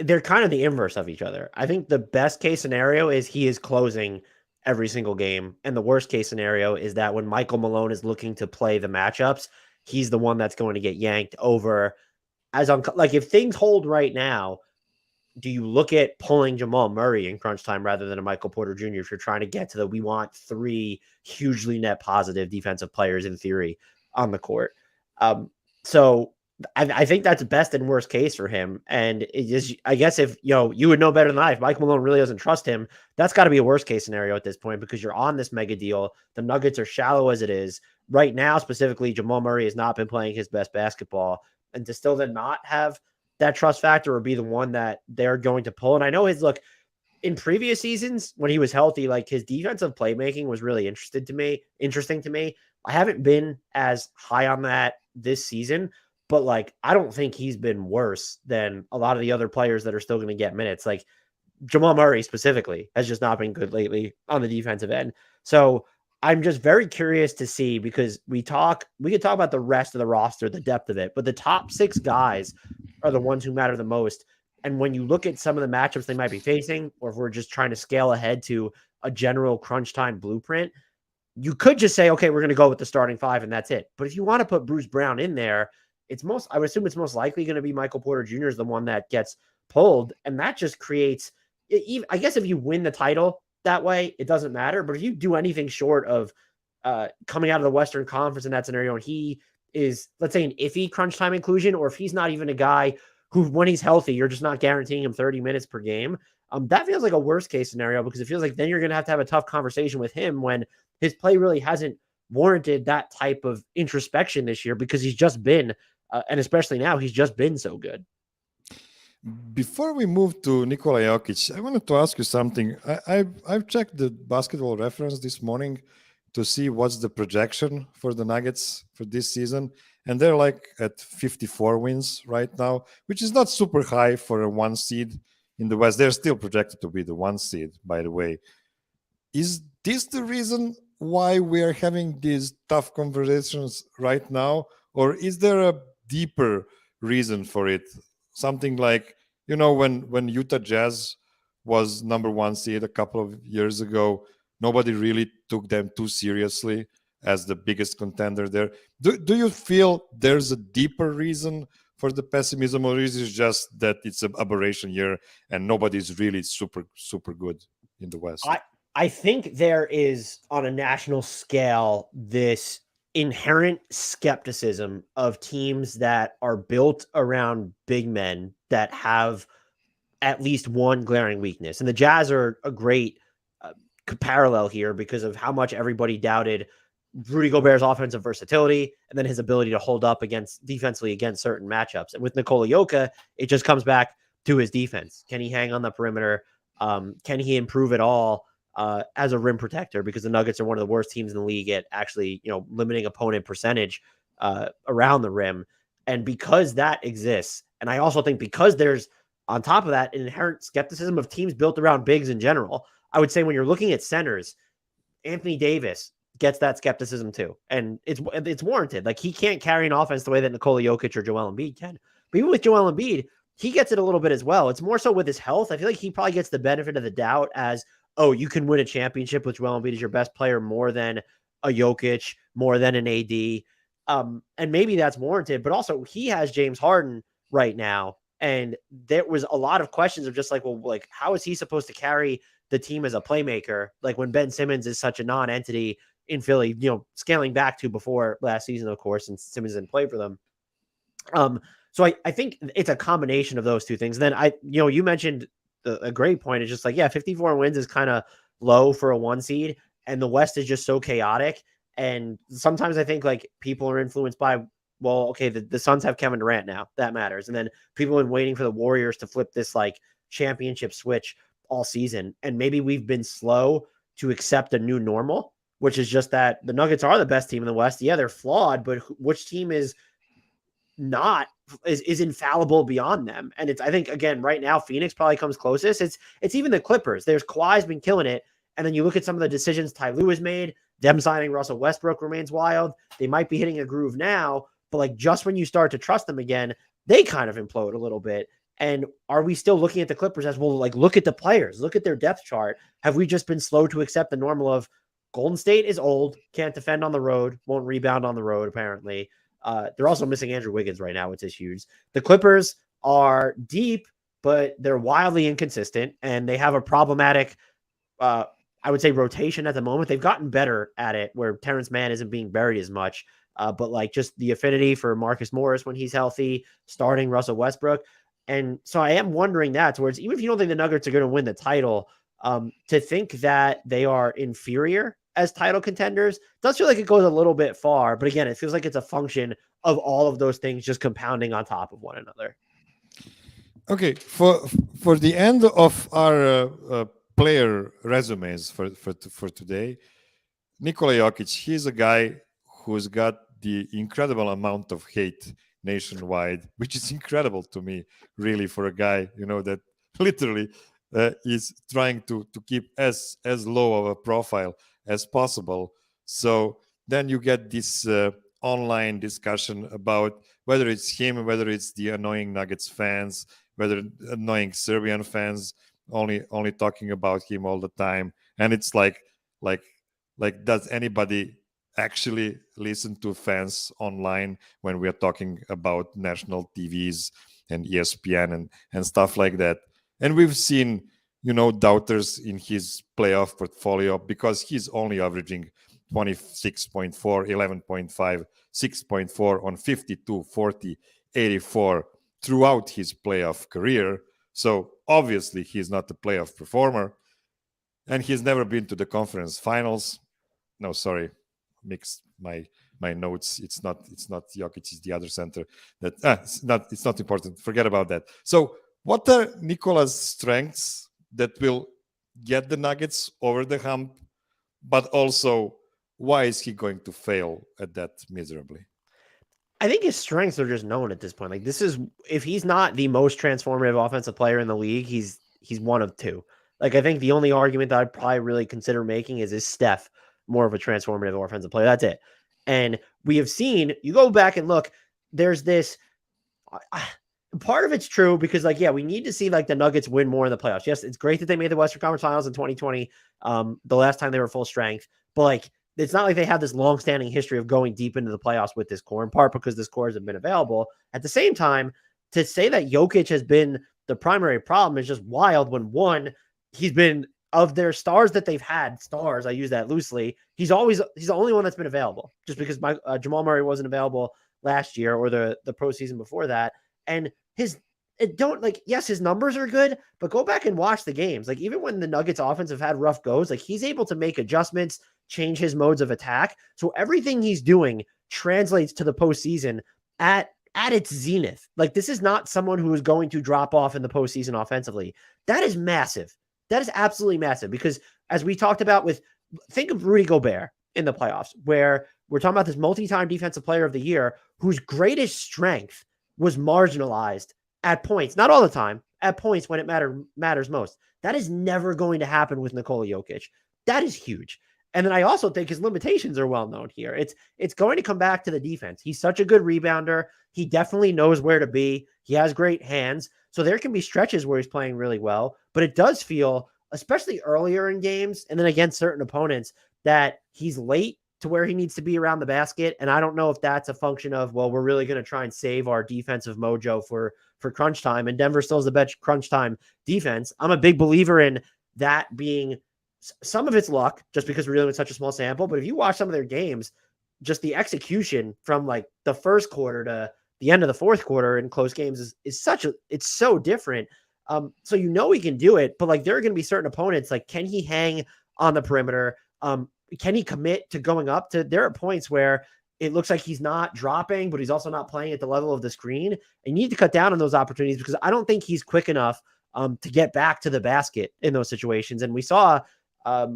[SPEAKER 2] they're kind of the inverse of each other. I think the best case scenario is he is closing every single game. And the worst case scenario is that when Michael Malone is looking to play the matchups, he's the one that's going to get yanked over. Like if things hold right now, do you look at pulling Jamal Murray in crunch time rather than a Michael Porter Jr. if you're trying to get to we want 3 hugely net positive defensive players in theory on the court? So I think that's best and worst case for him. And it is, I guess if, you would know better than I, if Mike Malone really doesn't trust him, that's got to be a worst case scenario at this point, because you're on this mega deal. The Nuggets are shallow as it is right now. Specifically, Jamal Murray has not been playing his best basketball, and to still then not have that trust factor or be the one that they're going to pull. And I know in previous seasons when he was healthy, like his defensive playmaking was really interesting to me. I haven't been as high on that this season, but like, I don't think he's been worse than a lot of the other players that are still going to get minutes. Like Jamal Murray specifically has just not been good lately on the defensive end. So I'm just very curious to see, because we could talk about the rest of the roster, the depth of it, but the top 6 guys are the ones who matter the most. And when you look at some of the matchups they might be facing, or if we're just trying to scale ahead to a general crunch time blueprint, you could just say, okay, we're going to go with the starting 5 and that's it. But if you want to put Bruce Brown in there, I would assume it's most likely going to be Michael Porter Jr. is the one that gets pulled. And that just creates, I guess if you win the title that way, it doesn't matter. But if you do anything short of coming out of the Western Conference in that scenario, and he is, let's say, an iffy crunch time inclusion, or if he's not even a guy who, when he's healthy, you're just not guaranteeing him 30 minutes per game, that feels like a worst case scenario, because it feels like then you're going to have a tough conversation with him when his play really hasn't warranted that type of introspection this year, because he's just been, and especially now, he's just been so good.
[SPEAKER 1] Before we move to Nikola Jokic, I wanted to ask you something. I've checked the basketball reference this morning to see what's the projection for the Nuggets for this season. And they're like at 54 wins right now, which is not super high for a 1 seed in the West. They're still projected to be the 1 seed, by the way. Is this the reason why we're having these tough conversations right now? Or is there a deeper reason for it? Something like, when Utah Jazz was number 1 seed a couple of years ago, nobody really took them too seriously as the biggest contender there. Do you feel there's a deeper reason for the pessimism, or is it just that it's an aberration year and nobody's really super, super good in the West?
[SPEAKER 2] I think there is on a national scale this inherent skepticism of teams that are built around big men that have at least one glaring weakness. And the Jazz are a great parallel here because of how much everybody doubted Rudy Gobert's offensive versatility and then his ability to hold up defensively against certain matchups. And with Nikola Jokic, it just comes back to his defense. Can he hang on the perimeter? Can he improve at all as a rim protector? Because the Nuggets are one of the worst teams in the league at actually, limiting opponent percentage around the rim. And because that exists, and I also think because there's on top of that an inherent skepticism of teams built around bigs in general, I would say when you're looking at centers, Anthony Davis gets that skepticism too. And it's warranted. Like, he can't carry an offense the way that Nikola Jokic or Joel Embiid can. But even with Joel Embiid, he gets it a little bit as well. It's more so with his health. I feel like he probably gets the benefit of the doubt as, oh, you can win a championship with Joel Embiid as your best player more than a Jokic, more than an AD. And maybe that's warranted, but also he has James Harden right now. And there was a lot of questions of just like, well, like, how is he supposed to carry the team as a playmaker? Like, when Ben Simmons is such a non-entity in Philly, scaling back to before last season, of course, and Simmons didn't play for them. So I think it's a combination of those two things. And then you mentioned a great point. It's just like, 54 wins is kind of low for a 1 seed, and the West is just so chaotic. And sometimes I think like people are influenced by, well, okay, the Suns have Kevin Durant now. That matters. And then people have been waiting for the Warriors to flip this like championship switch all season. And maybe we've been slow to accept a new normal, which is just that the Nuggets are the best team in the West. Yeah, they're flawed, but which team is infallible beyond them? And I think, again, right now, Phoenix probably comes closest. It's even the Clippers. There's Kawhi's been killing it. And then you look at some of the decisions Ty Lue has made. Them signing Russell Westbrook remains wild. They might be hitting a groove now, but like just when you start to trust them again, they kind of implode a little bit. And are we still looking at the Clippers as, well, like, look at the players, look at their depth chart? Have we just been slow to accept the normal of Golden State is old, can't defend on the road, won't rebound on the road, apparently. They're also missing Andrew Wiggins right now, which is huge. The Clippers are deep, but they're wildly inconsistent, and they have a problematic, I would say, rotation at the moment. They've gotten better at it, where Terrence Mann isn't being buried as much. But like just the affinity for Marcus Morris when he's healthy, starting Russell Westbrook. And so I am wondering that, towards, even if you don't think the Nuggets are going to win the title, to think that they are inferior as title contenders does feel like it goes a little bit far. But again, it feels like it's a function of all of those things just compounding on top of one another.
[SPEAKER 1] Okay, for the end of our player resumes for today, Nikola Jokic, he's a guy who's got the incredible amount of hate nationwide, which is incredible to me, really, for a guy, that literally is trying to keep as low of a profile as possible. So then you get this online discussion about whether it's him, whether it's the annoying Nuggets fans, whether annoying Serbian fans only talking about him all the time. And it's like does anybody actually listen to fans online when we are talking about national TVs and ESPN and stuff like that? And we've seen, doubters in his playoff portfolio, because he's only averaging 26.4, 11.5, 6.4 on 52, 40, 84 throughout his playoff career. So obviously he's not a playoff performer, and he's never been to the conference finals. No, sorry, mixed my notes. It's not Jokic, it's the other center. It's not important. Forget about that. So what are Nikola's strengths that will get the Nuggets over the hump, but also why is he going to fail at that miserably?
[SPEAKER 2] I think his strengths are just known at this point. Like, this is, if he's not the most transformative offensive player in the league, he's one of two. Like, I think the only argument that I'd probably really consider making is Steph more of a transformative offensive player? That's it. And we have seen, you go back and look, there's this, part of it's true because, like, yeah, we need to see like the Nuggets win more in the playoffs. Yes, it's great that they made the Western Conference Finals in 2020, the last time they were full strength, but like, it's not like they have this long-standing history of going deep into the playoffs with this core, in part because this core hasn't been available. At the same time, to say that Jokic has been the primary problem is just wild when, one, he's been of their stars that they've had, stars, I use that loosely, he's the only one that's been available, just because Jamal Murray wasn't available last year or the postseason before that. And yes, his numbers are good, but go back and watch the games. Like, even when the Nuggets offense have had rough goes, like, he's able to make adjustments, change his modes of attack. So everything he's doing translates to the postseason at its zenith. Like, this is not someone who is going to drop off in the postseason offensively. That is massive. That is absolutely massive, because as we talked about think of Rudy Gobert in the playoffs, where we're talking about this multi-time defensive player of the year whose greatest strength was marginalized at points, not all the time, at points when it matters most. That is never going to happen with Nikola Jokic. That is huge. And then I also think his limitations are well known here. It's going to come back to the defense. He's such a good rebounder. He definitely knows where to be. He has great hands. So there can be stretches where he's playing really well, but it does feel, especially earlier in games and then against certain opponents, that he's late to where he needs to be around the basket. And I don't know if that's a function of, well, we're really going to try and save our defensive mojo for crunch time. And Denver still has the best crunch time defense. I'm a big believer in that being some of it's luck, just because we're dealing with such a small sample. But if you watch some of their games, just the execution from like the first quarter to the end of the fourth quarter in close games it's so different. So he can do it, but like there are going to be certain opponents, like, can he hang on the perimeter? Can he commit to going up to, there are points where it looks like he's not dropping, but he's also not playing at the level of the screen. And you need to cut down on those opportunities, because I don't think he's quick enough to get back to the basket in those situations. And we saw, I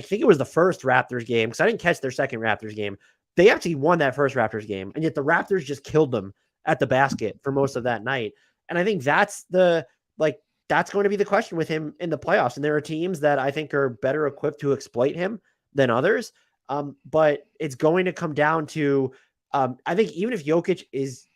[SPEAKER 2] think it was the first Raptors game, because I didn't catch their second Raptors game. They actually won that first Raptors game, and yet the Raptors just killed them at the basket for most of that night. And I think that's going to be the question with him in the playoffs. And there are teams that I think are better equipped to exploit him than others. But it's going to come down to, I think even if Jokic is,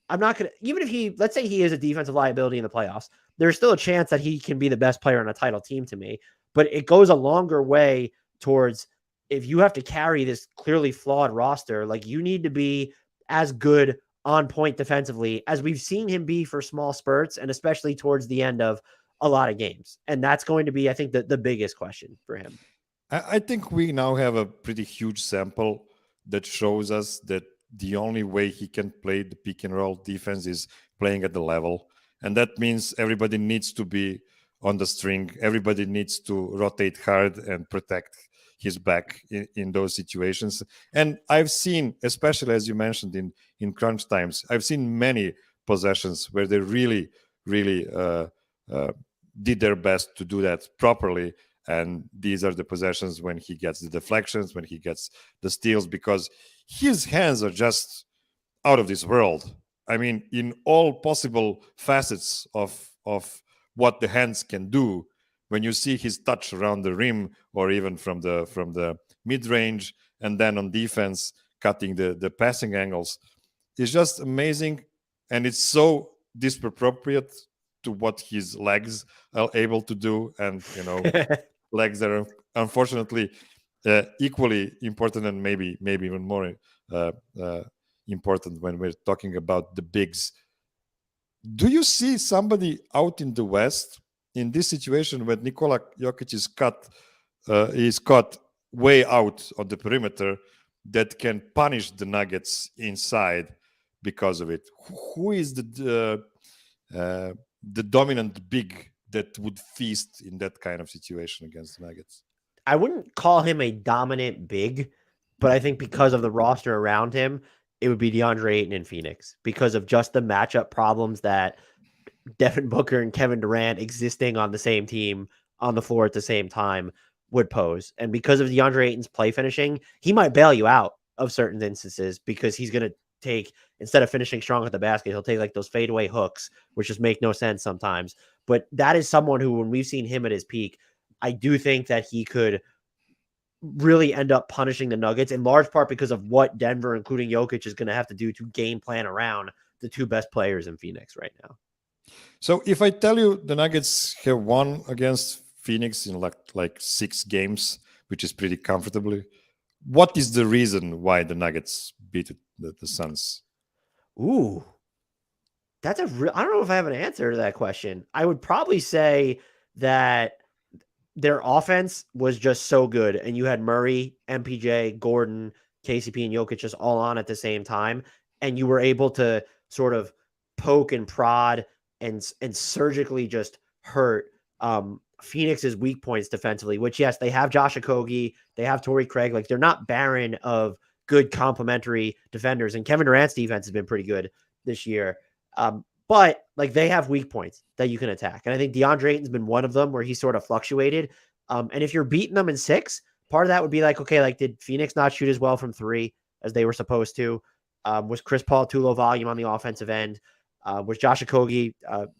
[SPEAKER 2] let's say he is a defensive liability in the playoffs, there's still a chance that he can be the best player on a title team to me. But it goes a longer way towards, if you have to carry this clearly flawed roster, like, you need to be as good on point defensively as we've seen him be for small spurts, and especially towards the end of a lot of games. And that's going to be, I think, the biggest question for him.
[SPEAKER 1] I think we now have a pretty huge sample that shows us that the only way he can play the pick and roll defense is playing at the level. And that means everybody needs to be on the string. Everybody needs to rotate hard and protect his back in those situations. And I've seen, especially as you mentioned in crunch times, I've seen many possessions where they really did their best to do that properly. And these are the possessions when he gets the deflections, when he gets the steals, because his hands are just out of this world. I mean, in all possible facets of what the hands can do, when you see his touch around the rim or even from the mid-range, and then on defense, cutting the passing angles, it's just amazing. And it's so disproportionate to what his legs are able to do. And, legs are unfortunately equally important, and maybe even more important when we're talking about the bigs. Do you see somebody out in the West in this situation when Nikola Jokic is caught way out on the perimeter that can punish the Nuggets inside because of it? Who is the dominant big that would feast in that kind of situation against the Nuggets?
[SPEAKER 2] I wouldn't call him a dominant big, but I think because of the roster around him, it would be DeAndre Ayton in Phoenix, because of just the matchup problems that Devin Booker and Kevin Durant existing on the same team on the floor at the same time would pose. And because of DeAndre Ayton's play finishing, he might bail you out of certain instances, because he's going to take, instead of finishing strong at the basket, he'll take like those fadeaway hooks, which just make no sense sometimes. But that is someone who, when we've seen him at his peak, I do think that he could really end up punishing the Nuggets, in large part because of what Denver, including Jokic, is going to have to do to game plan around the two best players in Phoenix right now.
[SPEAKER 1] So if I tell you the Nuggets have won against Phoenix in like 6 games, which is pretty comfortably, what is the reason why the Nuggets beat the Suns?
[SPEAKER 2] Ooh, I don't know if I have an answer to that question. I would probably say that their offense was just so good. And you had Murray, MPJ, Gordon, KCP, and Jokic just all on at the same time. And you were able to sort of poke and prod and surgically just hurt Phoenix's weak points defensively, which, yes, they have Josh Okogie, they have Torrey Craig. Like, they're not barren of good complementary defenders. And Kevin Durant's defense has been pretty good this year. But like, they have weak points that you can attack. And I think DeAndre Ayton's been one of them where he sort of fluctuated. And if you're beating them in 6, part of that would be like, okay, like, did Phoenix not shoot as well from 3 as they were supposed to? Was Chris Paul too low volume on the offensive end? Was Josh Okogie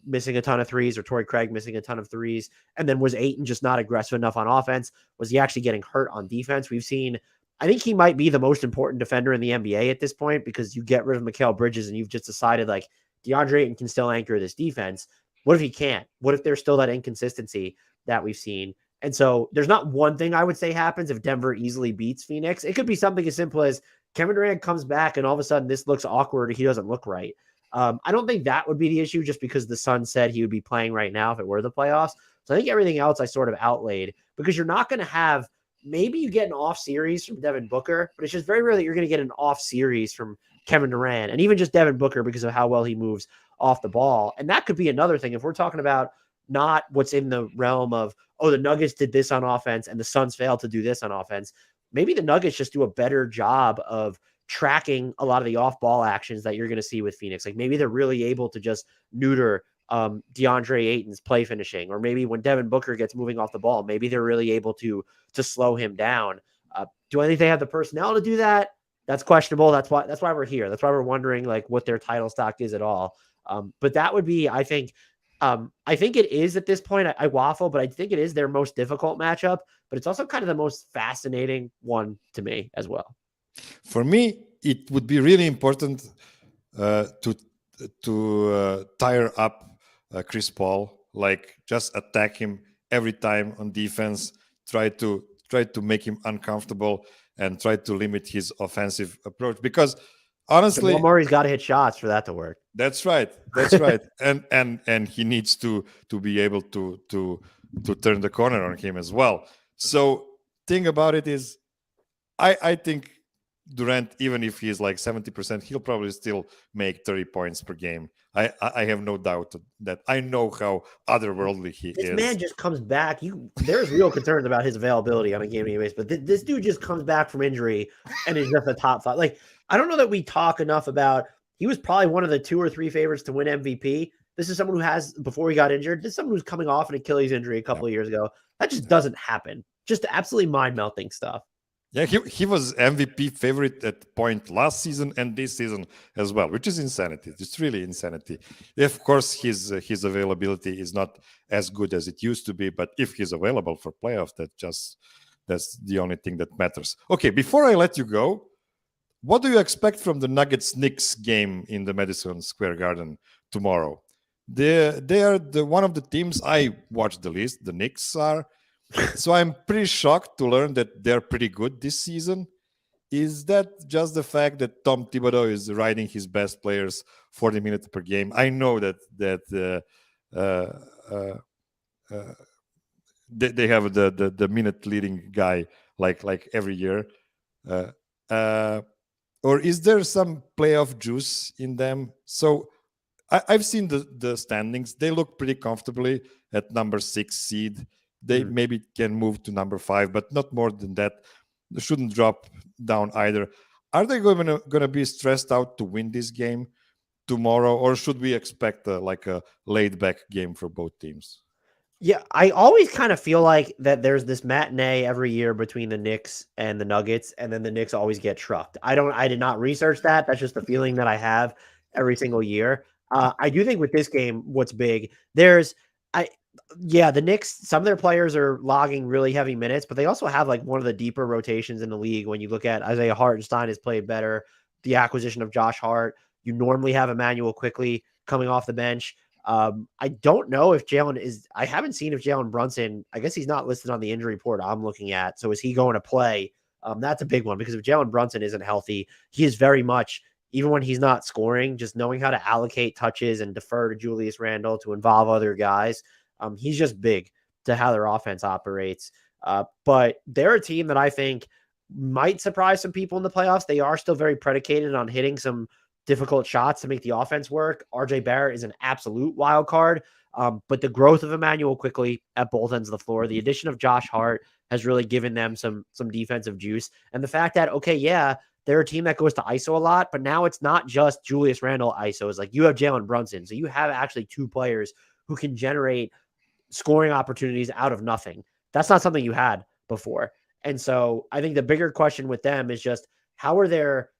[SPEAKER 2] missing a ton of threes, or Torrey Craig missing a ton of threes? And then was Ayton just not aggressive enough on offense? Was he actually getting hurt on defense? We've seen, I think he might be the most important defender in the NBA at this point, because you get rid of Mikal Bridges and you've just decided like DeAndre Ayton can still anchor this defense. What if he can't? What if there's still that inconsistency that we've seen? And so there's not one thing I would say happens if Denver easily beats Phoenix. It could be something as simple as Kevin Durant comes back and all of a sudden this looks awkward. He doesn't look right. I don't think that would be the issue, just because the Sun said he would be playing right now if it were the playoffs. So I think everything else I sort of outlaid, because you're not going to have, maybe you get an off series from Devin Booker, but it's just very rare that you're going to get an off series from Kevin Durant, and even just Devin Booker, because of how well he moves off the ball. And that could be another thing. If we're talking about not what's in the realm of, oh, the Nuggets did this on offense and the Suns failed to do this on offense, maybe the Nuggets just do a better job of tracking a lot of the off-ball actions that you're going to see with Phoenix. Like, maybe they're really able to just neuter DeAndre Ayton's play finishing, or maybe when Devin Booker gets moving off the ball, maybe they're really able to slow him down. Do I think they have the personnel to do that? That's questionable. That's why we're here. That's why we're wondering like what their title stock is at all. But that would be, I think it is at this point. I waffle, but I think it is their most difficult matchup, but it's also kind of the most fascinating one to me as well.
[SPEAKER 1] For me, it would be really important to tire up Chris Paul, like just attack him every time on defense, try to make him uncomfortable and try to limit his offensive approach, because honestly,
[SPEAKER 2] Jamal Murray's got to hit shots for that to work.
[SPEAKER 1] That's right. and he needs to be able to turn the corner on him as well. So thing about it is, I think Durant, even if he's like 70%, he'll probably still make 30 points per game. I have no doubt that. I know how otherworldly he is.
[SPEAKER 2] This man just comes back. There's real concerns about his availability on a game-to-game basis, but this dude just comes back from injury and is just a top 5. Like, I don't know that we talk enough about, he was probably one of the 2 or 3 favorites to win MVP. This is someone who has, before he got injured, this is someone who's coming off an Achilles injury a couple of years ago. That just doesn't happen. Just absolutely mind-melting stuff.
[SPEAKER 1] Yeah, he was MVP favorite at point last season and this season as well, which is insanity. It's really insanity. Of course, his availability is not as good as it used to be, but if he's available for playoff, that's the only thing that matters. Okay, before I let you go, what do you expect from the Nuggets-Knicks game in the Madison Square Garden tomorrow? They are one of the teams, I watched the list, the Knicks are. So I'm pretty shocked to learn that they're pretty good this season. Is that just the fact that Tom Thibodeau is riding his best players 40 minutes per game? I know that they have the minute leading guy like every year. Or is there some playoff juice in them? So I've seen the standings. They look pretty comfortably at number 6 seed. They maybe can move to number 5, but not more than that. They shouldn't drop down either. Are they going to be stressed out to win this game tomorrow, or should we expect a laid-back game for both teams?
[SPEAKER 2] Yeah, I always kind of feel like that there's this matinee every year between the Knicks and the Nuggets, and then the Knicks always get trucked. I did not research that. That's just the feeling that I have every single year. I do think with this game, what's big, the Knicks, some of their players are logging really heavy minutes, but they also have like one of the deeper rotations in the league. When you look at Isaiah Hartenstein has played better, the acquisition of Josh Hart, you normally have Emmanuel Quickly coming off the bench. I don't know if I haven't seen if Jalen Brunson, I guess he's not listed on the injury report I'm looking at. So is he going to play? That's a big one, because if Jalen Brunson isn't healthy, he is very much, even when he's not scoring, just knowing how to allocate touches and defer to Julius Randle to involve other guys. He's just big. to how their offense operates. But they're a team that I think might surprise some people in the playoffs. They are still very predicated on hitting some difficult shots to make the offense work. RJ Barrett is an absolute wild card. But the growth of Emmanuel quickly at both ends of the floor, the addition of Josh Hart has really given them some defensive juice. And the fact that, okay, yeah, they're a team that goes to ISO a lot, but now it's not just Julius Randle ISO. It's like you have Jalen Brunson. So you have actually two players who can generate scoring opportunities out of nothing. That's not something you had before. And so I think the bigger question with them is just how are their,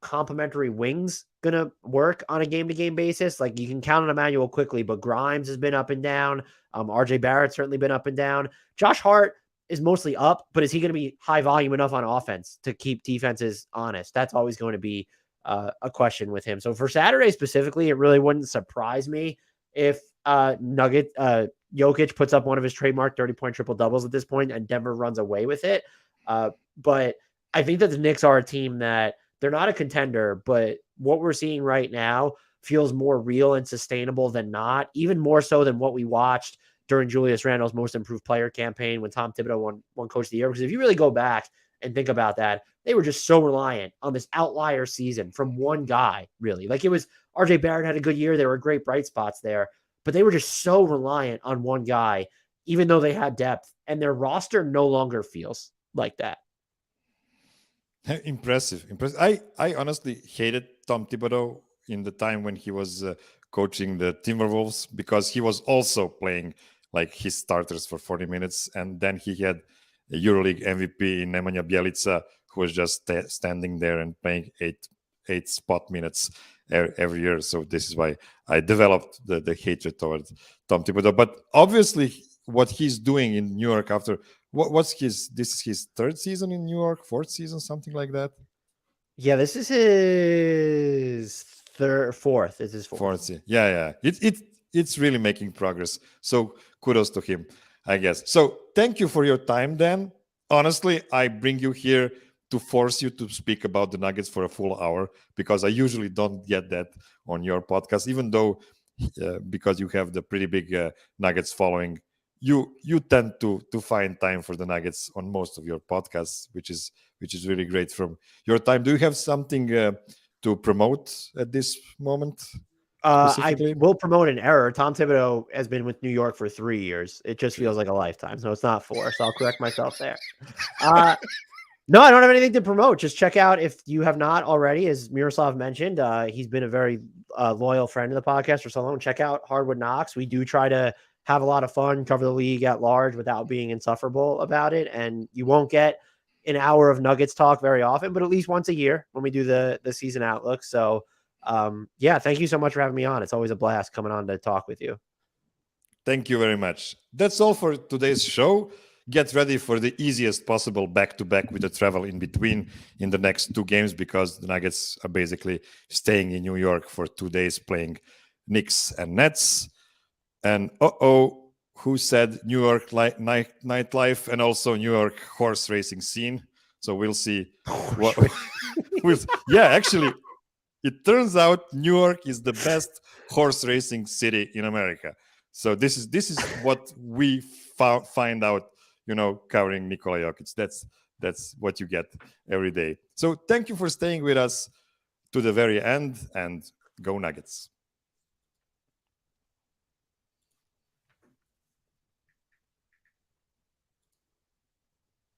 [SPEAKER 2] complementary wings going to work on a game-to-game basis? Like you can count on Emmanuel quickly, but Grimes has been up and down. RJ Barrett's certainly been up and down. Josh Hart is mostly up, but is he going to be high volume enough on offense to keep defenses honest? That's always going to be a question with him. So for Saturday specifically, it really wouldn't surprise me if Jokic puts up one of his trademark 30-point triple doubles at this point and Denver runs away with it. But I think that the Knicks are a team that they're not a contender, but what we're seeing right now feels more real and sustainable than not, even more so than what we watched during Julius Randle's most improved player campaign when Tom Thibodeau won coach of the year. Because if you really go back and think about that, they were just so reliant on this outlier season from one guy, really. Like it was RJ Barrett had a good year. There were great bright spots there, but they were just so reliant on one guy, even though they had depth, and their roster no longer feels like that.
[SPEAKER 1] Impressive. I honestly hated Tom Thibodeau in the time when he was coaching the Timberwolves because he was also playing like his starters for 40 minutes. And then he had a EuroLeague MVP in Nemanja Bjelica, who was just standing there and playing eight spot minutes every year. So this is why I developed the hatred towards Tom Thibodeau. But obviously what he's doing in New York after this is his third season in New York, fourth season, something like that.
[SPEAKER 2] Yeah, this is his fourth. It's his fourth.
[SPEAKER 1] Yeah. It's really making progress. So kudos to him, I guess. So thank you for your time, Dan. Honestly, I bring you here to force you to speak about the Nuggets for a full hour because I usually don't get that on your podcast, even though because you have the pretty big Nuggets following. You tend to find time for the Nuggets on most of your podcasts, which is really great from your time. Do you have something to promote at this moment?
[SPEAKER 2] I will promote an error. Tom Thibodeau has been with New York for 3 years. It just feels like a lifetime. So it's not 4. So I'll correct myself there. No, I don't have anything to promote. Just check out if you have not already, as Miroslav mentioned, he's been a very loyal friend of the podcast for so long. Check out Hardwood Knocks. We do try to have a lot of fun, cover the league at large without being insufferable about it. And you won't get an hour of Nuggets talk very often, but at least once a year when we do the season outlook. So yeah, thank you so much for having me on. It's always a blast coming on to talk with you.
[SPEAKER 1] Thank you very much. That's all for today's show. Get ready for the easiest possible back-to-back with the travel in between in the next 2 games because the Nuggets are basically staying in New York for 2 days playing Knicks and Nets. And who said New York nightlife and also New York horse racing scene? So we'll see. Yeah, actually, it turns out New York is the best horse racing city in America. So this is what we find out, covering Nikola Jokic. That's what you get every day. So thank you for staying with us to the very end, and go Nuggets.